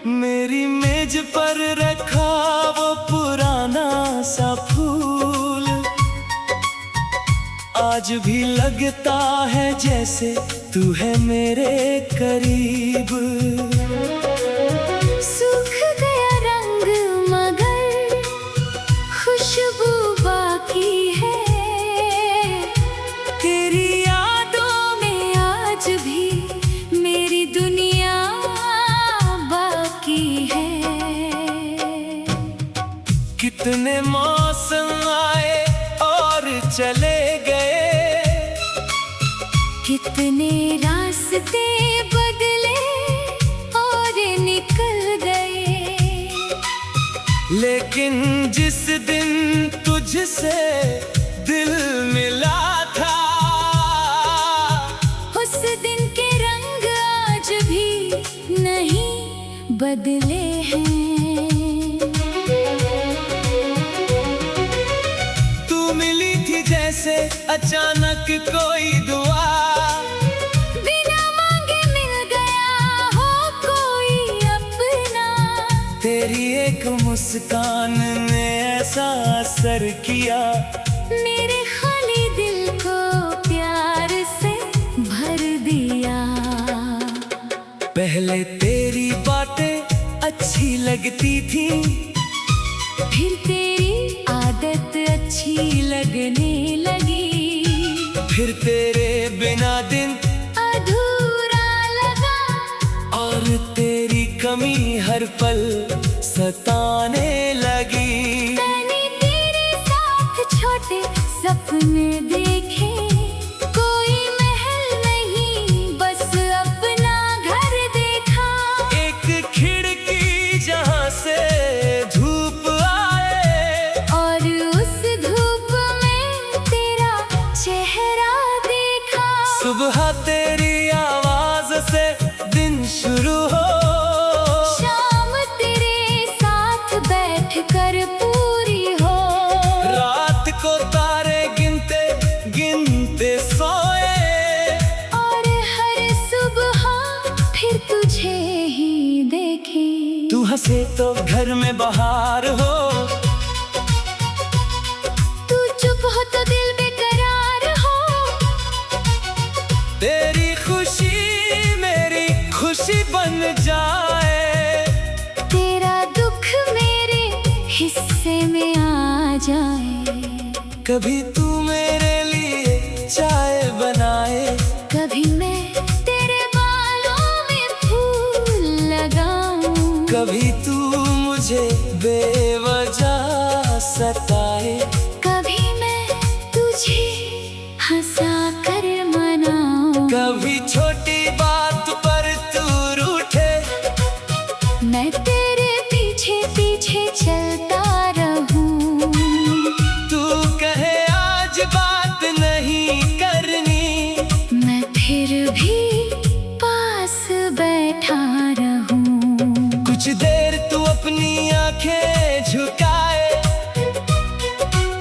मेरी मेज पर रखा वो पुराना सा फूल आज भी लगता है जैसे तू है मेरे करीब। सूख गया रंग मगर खुशबू बाकी है, तेरी यादों में आज भी मेरी दुनिया बाकी है। कितने मौसम आए और चले गए, कितने रास्ते बदले और निकल गए, लेकिन जिस दिन तुझसे दिल मिला था उस दिन के रंग आज भी नहीं बदले हैं। तू मिली थी जैसे अचानक कोई दुआ, बिना मांगे मिल गया हो कोई अपना। तेरी एक मुस्कान ने ऐसा असर किया, मेरे खाली दिल को प्यार से भर दिया। पहले तेरी बातें अच्छी लगती थी, फिर तेरी आदत अच्छी लगने लगी, फिर तेरे बिना दिन अधूरा लगा, और तेरी कमी हर पल सताने लगी। मैंने तेरे साथ छोटे सपने देखे, कोई महल नहीं बस अपना घर देखा। एक खिड़की जहाँ से धूप आए, और उस धूप में तेरा चेहरा देखा। सुबह तेरी आवाज से दिन शुरू हो, शाम तेरे साथ बैठ कर पूरी हो। रात को तारे गिनते गिनते सोए, और हर सुबह फिर तुझे ही देखे। तू हंसे तो घर में बहार हो, तू चुप हो तो दिल बेकरार हो। तेरी खुशी मेरी खुशी बन जाए, तेरा दुख मेरे हिस्से में आ जाए। कभी तू मेरे लिए चाय बनाए, कभी मैं तेरे बालों में फूल लगाऊं, कभी तू मुझे बेवजह सताए, कभी मैं तुझे हंसा कर मनाऊं। कभी छोटी बात पर तू रूठे, मैं तेरे पीछे पीछे चलता रहूं। तू कहे आज बात नहीं करनी, मैं फिर भी पास बैठा रहूं। कुछ देर तू अपनी आंखें झुकाए,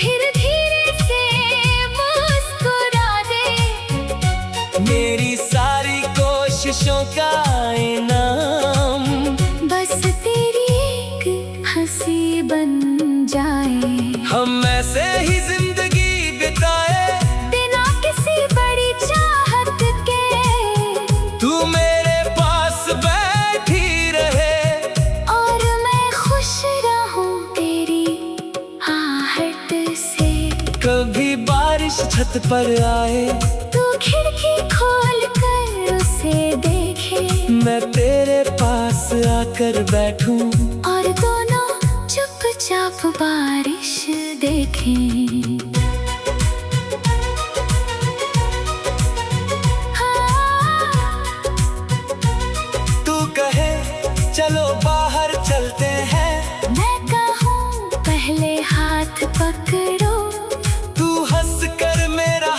फिर धीरे से मुस्कुरा दे। मेरी सारी कोशिशों का इनाम बस तेरी एक हंसी बन जाए। हम ऐसे ही जिंदगी बिताए, बिना किसी बड़ी चाहत के। तू मेरे पास बैठी रहे, और मैं खुश रहूं तेरी आहट से। कभी बारिश छत पर आए, तू खिड़की खोल कर उसे देखे, मैं तेरे पास आकर बैठूं, और दोनों चुपचाप बारिश देखें। तू कहे चलो बाहर चलते हैं, मैं कहूँ पहले हाथ पकड़ो, तू हंस कर मेरा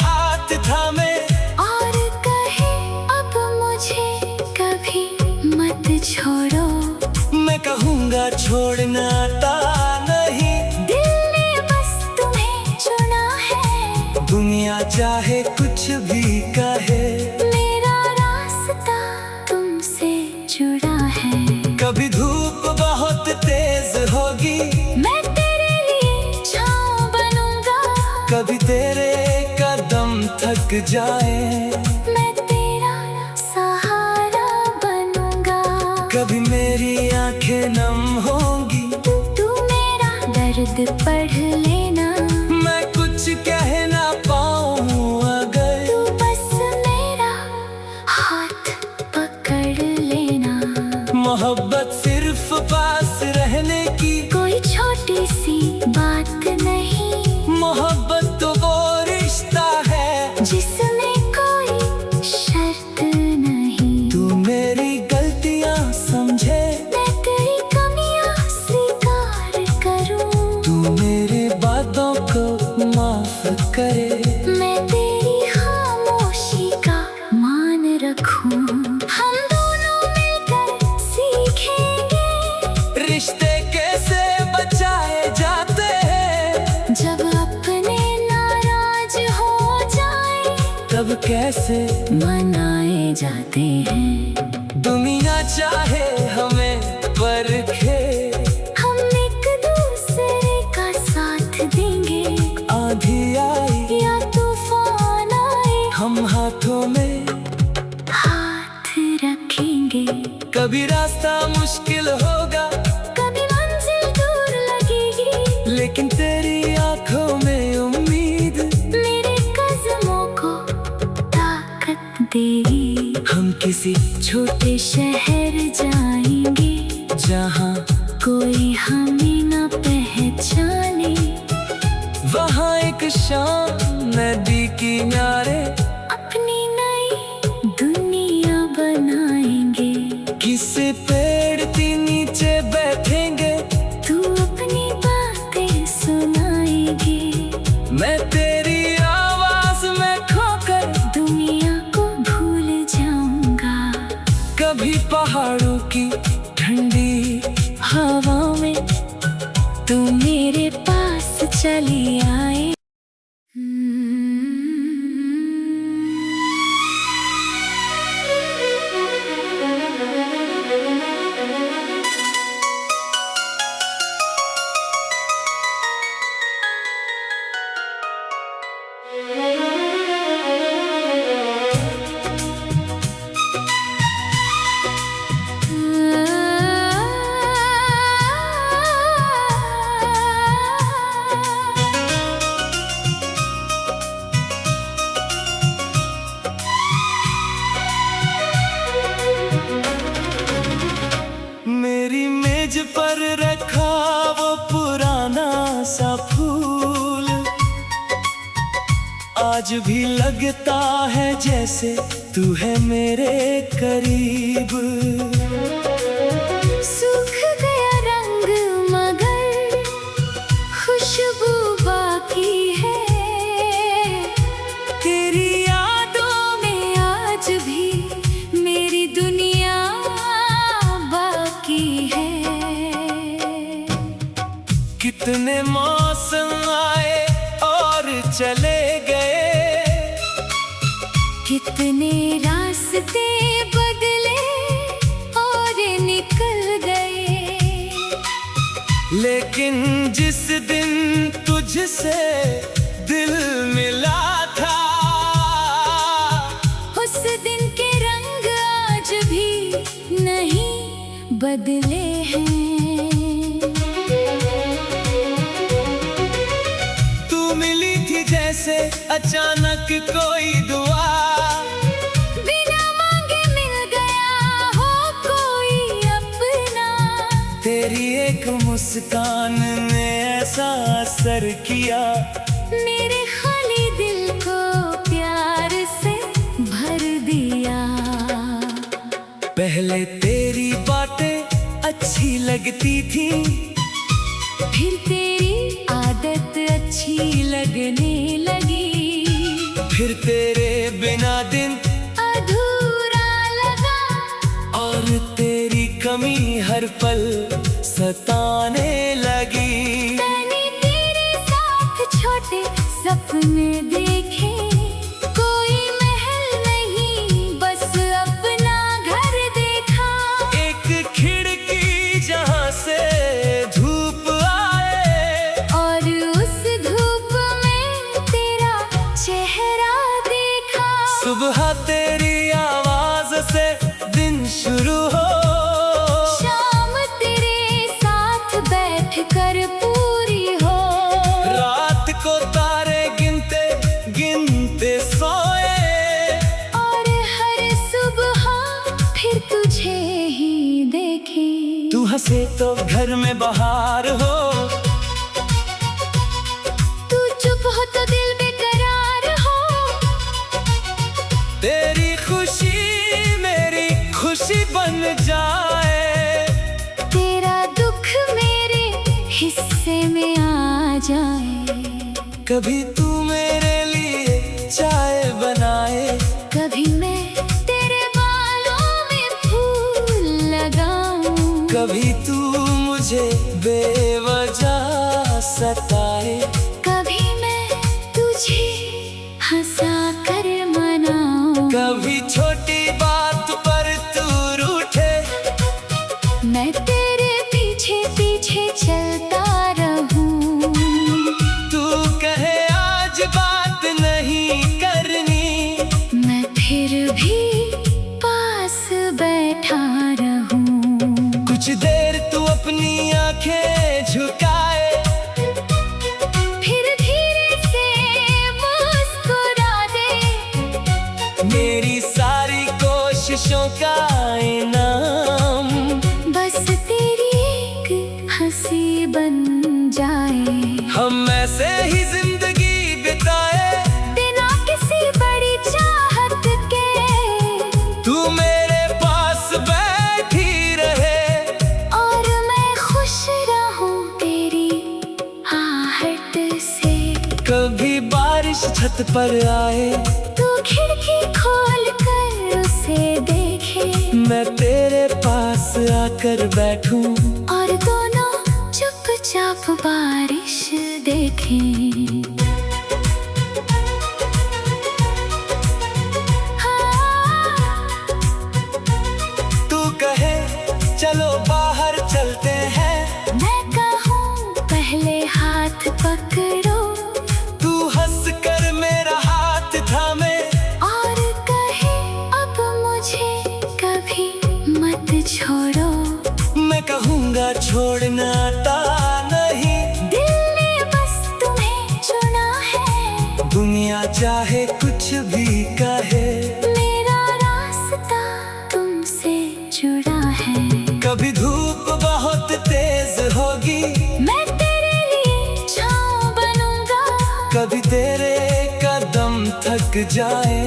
दुनिया चाहे कुछ भी कहे, मेरा रास्ता तुमसे जुड़ा है। कभी धूप बहुत तेज होगी, मैं तेरे लिए छाँव बनूंगा। कभी तेरे कदम थक जाए, मैं तेरा सहारा बनूंगा। कभी मेरी आंखें नम होंगी, तू मेरा दर्द पढ़ लेना। मैं कुछ कह ना पाऊं अगर, तू बस मेरा हाथ पकड़ लेना। मोहब्बत सिर्फ पास रहने की कोई छोटी सी बात नहीं, मोहब्बत तो वो रिश्ता है जिसमें कोई शर्त नहीं। तू मेरी गलतियां समझे, मैं तेरी कमियां स्वीकार करूं। तू मेरे बातों को माफ करे, मैं तेरी खामोशी का मान रखूं। हम दोनों मिलकर सीखेंगे रिश्ते कैसे बचाए जाते हैं, जब अपने नाराज हो जाए तब कैसे मनाए जाते हैं। दुनिया चाहे हमें परखे, हम एक दूसरे का साथ देंगे। आंधी आई या तूफान आए, हम हाथों में हाथ रखेंगे। कभी रास्ता मुश्किल होगा, कभी मंजिल दूर लगेगी, लेकिन तेरी आंखों में उम्मीद मेरे कदमों को ताकत देगी। हम किसी छोटे शहर जाएंगे, जहां कोई हमें न पहचाने। वहाँ एक शाम नदी किनारे अपनी नई दुनिया बनाएंगे। किसी पेड़ के नीचे बैठेंगे, तू अपनी बातें सुनाएगी, मैं तेरी आवाज में खोकर दुनिया को भूल जाऊंगा। कभी पहाड़ों की ठंडी हवा में तू मेरे पास चली आए। मेरी मेज पर रखा वो पुराना सा फूल, आज भी लगता है जैसे तू है मेरे करीब। सूख गया रंग मगर खुशबू बाकी है, तेरी यादों में आज भी मेरी दुनिया बाकी है। कितने मौसम आए और चले गए, कितने रास्ते बदले और निकल गए, लेकिन जिस दिन तुझसे दिल मिला था, उस दिन के रंग आज भी नहीं बदले हैं। तू मिली थी जैसे अचानक कोई दुआ, बिना मांगे मिल गया हो कोई अपना। तेरी एक मुस्कान ने ऐसा असर किया, मेरे खाली दिल को प्यार से भर दिया। पहले तेरी बातें अच्छी लगती थी, फिर तेरी आदत अच्छी लगने लगी, फिर तेरे बिना दिन अधूरा लगा, और तेरी कमी हर पल सताने लगी। मैंने तेरे साथ छोटे सपने देखे, सुबह तेरी आवाज से दिन शुरू हो, शाम तेरे साथ बैठ कर पूरी हो। रात को तारे गिनते गिनते सोए, और हर सुबह फिर तुझे ही देखे। तू हंसे तो घर में बहार हो, तू चुप हो तो दिल बेकरार हो। तेरी खुशी मेरी खुशी बन जाए, तेरा दुख मेरे हिस्से में आ जाए। कभी तू मेरे लिए चाय बनाए, कभी मैं तेरे बालों में फूल लगाऊं। कभी तू मुझे बेवजह सताए, कभी मैं तुझे हंसा कर मनाऊं। कभी छोटी बात पर तू रूठे, मैं तेरे पीछे पीछे चलता रहूं। तू कहे आज बात नहीं करनी, मैं फिर भी पास बैठा रहूं। कुछ देर तू अपनी आंखें झुकाए, फिर धीरे से मुस्कुरा दे। मेरी सारी कोशिशों का इनाम बस तेरी एक हंसी बन जाए। हम ऐसे ही जिंदगी बिताए, बिना किसी बड़ी चाहत के। तू मेरे पास बैठी रहे, और मैं खुश रहूं तेरी आहट से। कभी बारिश छत पर आए, तू खिड़की खोल कर उसे देखे। मैं तेरे पास आकर बैठूं, और दोनों चुपचाप बारिश देखें। तू कहे चलो बाहर चलते हैं, मैं कहूँ पहले हाथ पकड़ो। तू हंस कर मेरा हाथ थामे, और कहे अब मुझे कभी मत छोड़ो। मैं कहूँगा छोड़ना आता नहीं, दिल ने बस तुम्हें चुना है। दुनिया चाहे कुछ भी कहे, मेरा रास्ता तुमसे जुड़ा है। कभी धूप बहुत तेज होगी, मैं तेरे लिए छाँव बनूंगा। कभी तेरे कदम थक जाए,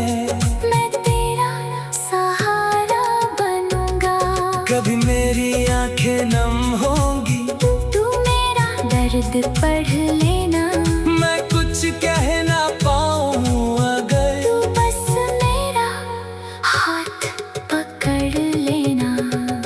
मैं तेरा सहारा बनूंगा। कभी मेरी आंखें नम होंगी, तू मेरा दर्द पढ़ लेना। मैं कुछ कह ना पाऊँ अगर, तू बस मेरा हाथ पकड़ लेना।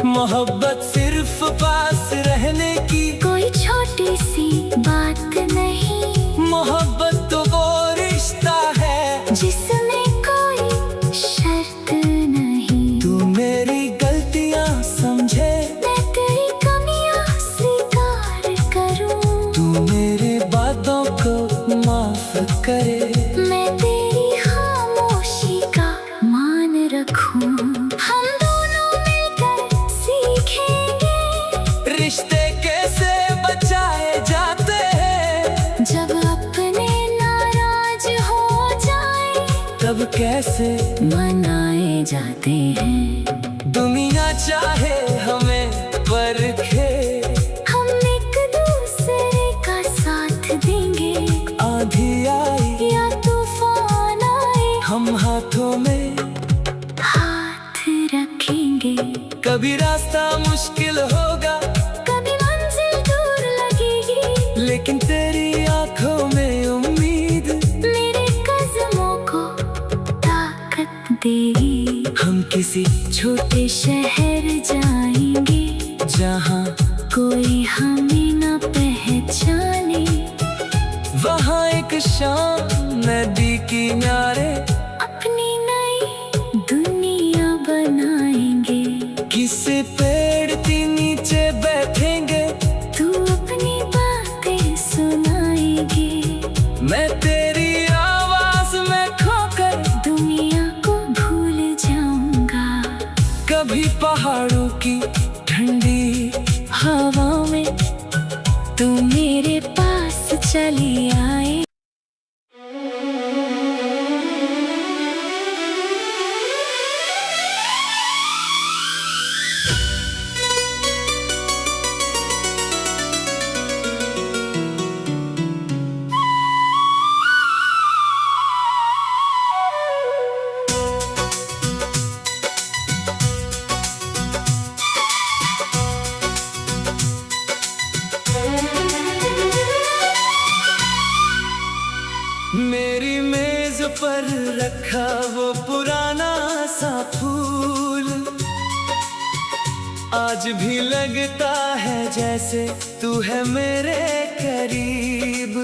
मोहब्बत सिर्फ पास रहने की, कोई छोटी सी बात नहीं। मोहब्बत तो वो रिश्ता है जिसमें कोई शर्त नहीं। तू मेरी गलतियाँ समझे, मैं तेरी कमियां स्वीकार करूं। तू मेरे बातों को माफ करे, मैं तेरी खामोशी का मान रखूं। हम दोनों मिलकर सीखेंगे रिश्ते कैसे बचाए जाते हैं, जब अपने नाराज हो जाए तब कैसे मनाए जाते हैं। दुनिया चाहे हमें परखे, हम एक दूसरे का साथ देंगे। आंधी आई या तूफान आए हम हाथों में हाथ रखेंगे। कभी रास्ता मुश्किल होगा, कभी मंजिल दूर लगेगी। लेकिन तेरी आंखों में उम्मीद मेरे कदमों को ताकत देगी। हम किसी छोटे शहर जाएंगे जहाँ कोई हमें न पहचाने। वहाँ एक शाम नदी किनारे अपनी नई दुनिया बनाएंगे। किसी पेड़ के नीचे बैठेंगे, तू अपनी बातें सुनाएगी। मैं तेरी आवाज में खोकर दुनिया को चली आए। मेरी मेज पर रखा वो पुराना सा फूल आज भी लगता है जैसे तू है मेरे करीब।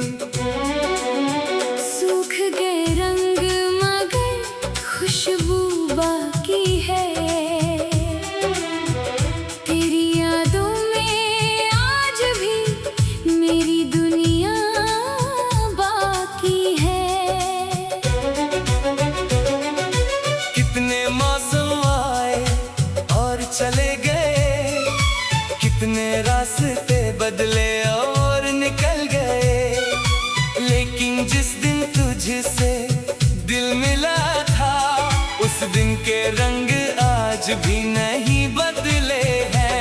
सूख गए रंग मगर खुशबू बाकी है, तेरी यादों में आज भी मेरी दुनिया बाकी है। कितने मौसम आए और चले गए, कितने रास्ते बदले और निकल गए, लेकिन जिस दिन तुझसे दिल मिला था उस दिन के रंग आज भी नहीं बदले हैं।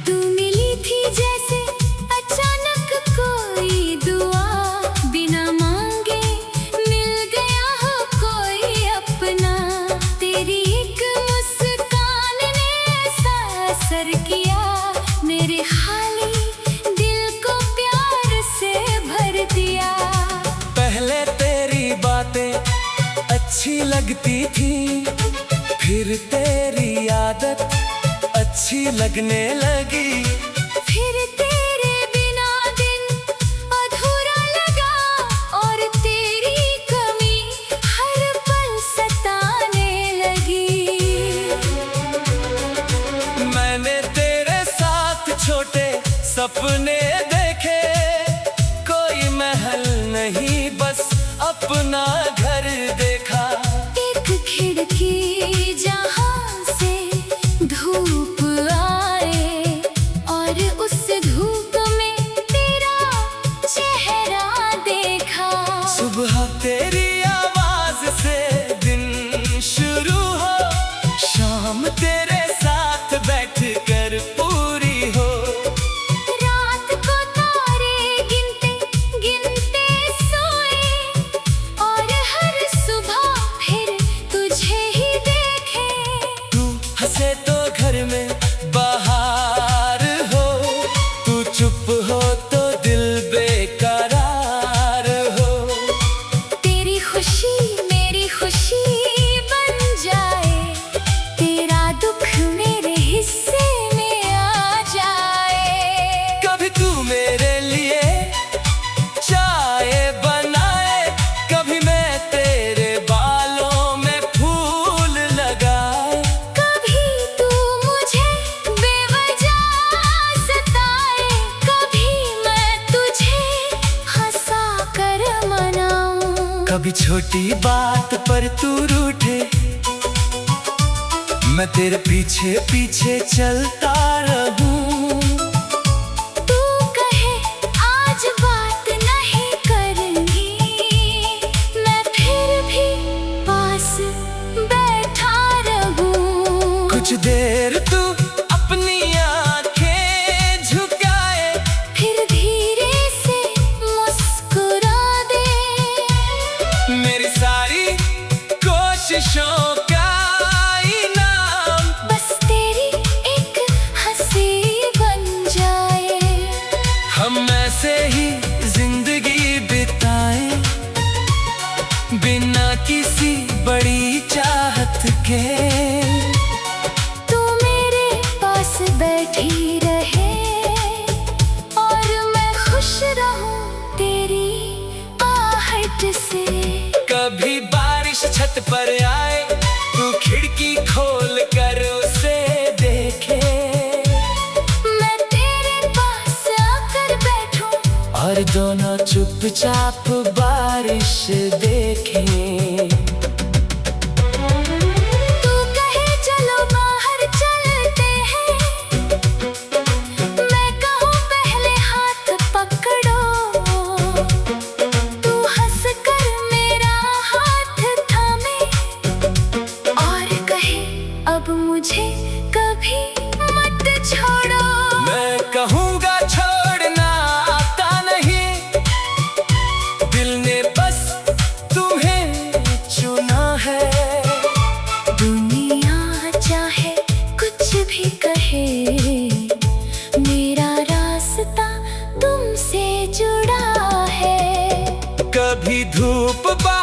तू मिली थी जैसे अचानक कोई दुआ, बिना मांगे मिल गया हो कोई अपना। तेरी एक मुस्कान ने ऐसा असर किया मेरे खाली दिल को प्यार से भर दिया। पहले तेरी बातें अच्छी लगती थी, फिर तेरी आदत अच्छी लगने लगी, फिर तेरे बिना दिन अधूरा लगा और तेरी कमी हर पल सताने लगी। मैंने तेरे साथ छोटे सपने देखे, कोई महल नहीं बस अपना घर देखा। एक खिड़की जहां से धूप आए और उस धूप में तेरा चेहरा देखा। सुबह तेरी आवाज से दिन शुरू हो, शाम तेरे साथ बैठकर पूरी हो। रात को तारे गिनते गिनते सोए और हर सुबह फिर तुझे ही देखे। तू हंसे तो घर में बाहर हो, तू चुप हो तो दिल बेकरार हो। तेरी खुशी मेरी खुशी बन जाए, तेरा दुख मेरे हिस्से में आ जाए। कभी तू मेरे लिए चाय बनाए, कभी मैं तेरे बालों में फूल लगाए। कभी तू मुझे बेवजह सताए, कभी मैं तुझे हंसा कर मनाऊं। कभी छोटी बात पर तू रूठे, मैं तेरे पीछे पीछे चलता रहूं। तू कहे आज बात नहीं करूंगी, मैं फिर भी पास बैठा रहूं। कुछ देर तू अपनी आंखें झुकाए, फिर धीरे से मुस्कुरा दे। मेरी सारी कोशिशों का इनाम बस तेरी एक हंसी बन जाए। हम ऐसे ही जिंदगी बिताएं, बिना किसी बड़ी चाहत के। तू मेरे पास बैठी रहे और मैं खुश रहूं तेरी आहट से। कभी बारिश छत पर आए, तू खिड़की खोल कर उसे देखे। मैं तेरे पास आकर बैठूं और दोनों चुपचाप बारिश देखें। तू कहे चलो बाहर चलते हैं,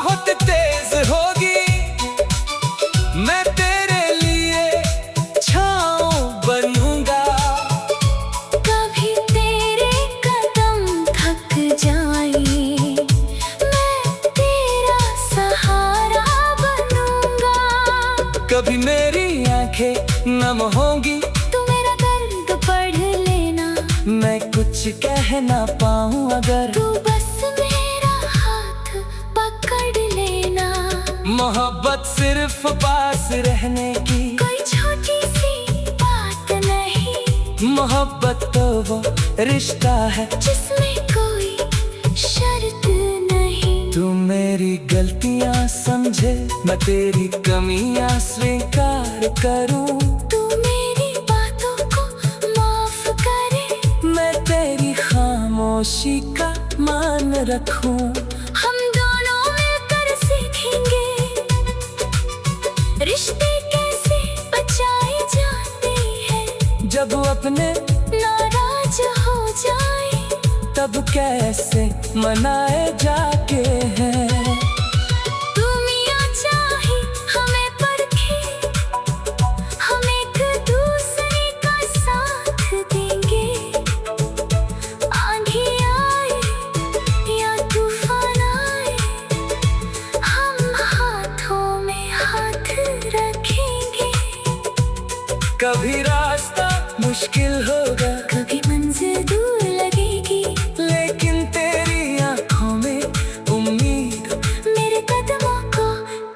बहुत तेज होगी, मैं तेरे लिए छाँव बनूंगा। कभी तेरे कदम थक जाए, मैं तेरा सहारा बनूंगा। कभी मेरी आंखें नम होंगी, तू मेरा दर्द पढ़ लेना। मैं कुछ कह ना पाऊं अगर तू बस मेरा हाथ पकड़ लेना। मोहब्बत सिर्फ पास रहने की, कोई छोटी सी बात नहीं। मोहब्बत तो वो रिश्ता है जिसमें कोई शर्त नहीं। तू मेरी गलतियां समझे, मैं तेरी कमियां स्वीकार करूं। तू मेरी बातों को माफ करे, मैं तेरी खामोशी का मान रखूं। हम दोनों मिलकर सीखेंगे रिश्ते कैसे बचाए जाते हैं। जब अपने नाराज हो जाए, तब कैसे मनाए जाके हैं। तू मियां चाहे हमें परखे, हम एक दूसरे का साथ देंगे। आंधी आए या तूफान आए, हम हाथों में हाथ रखेंगे। कभी रास्ता मुश्किल होगा, कभी मंजिल दूर लगेगी, लेकिन तेरी आंखों में उम्मीद मेरे कदमों को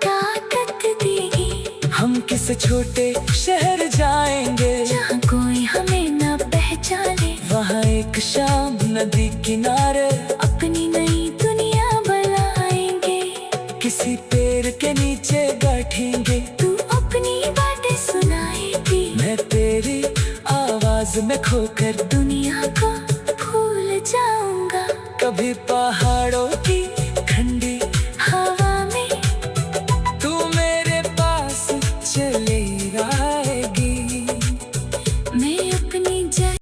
ताकत देगी। हम किस छोटे शहर जाएंगे, जहाँ कोई हमें न पहचाने। वहाँ एक शाम नदी किनारे अपनी नई दुनिया बनाएंगे। किसी पेड़ के नीचे बैठेंगे, तू अपनी बातें सुनाएगी, मैं तेरी आवाज में खोकर दुनिया को भूल जाऊंगा। कभी पहाड़ों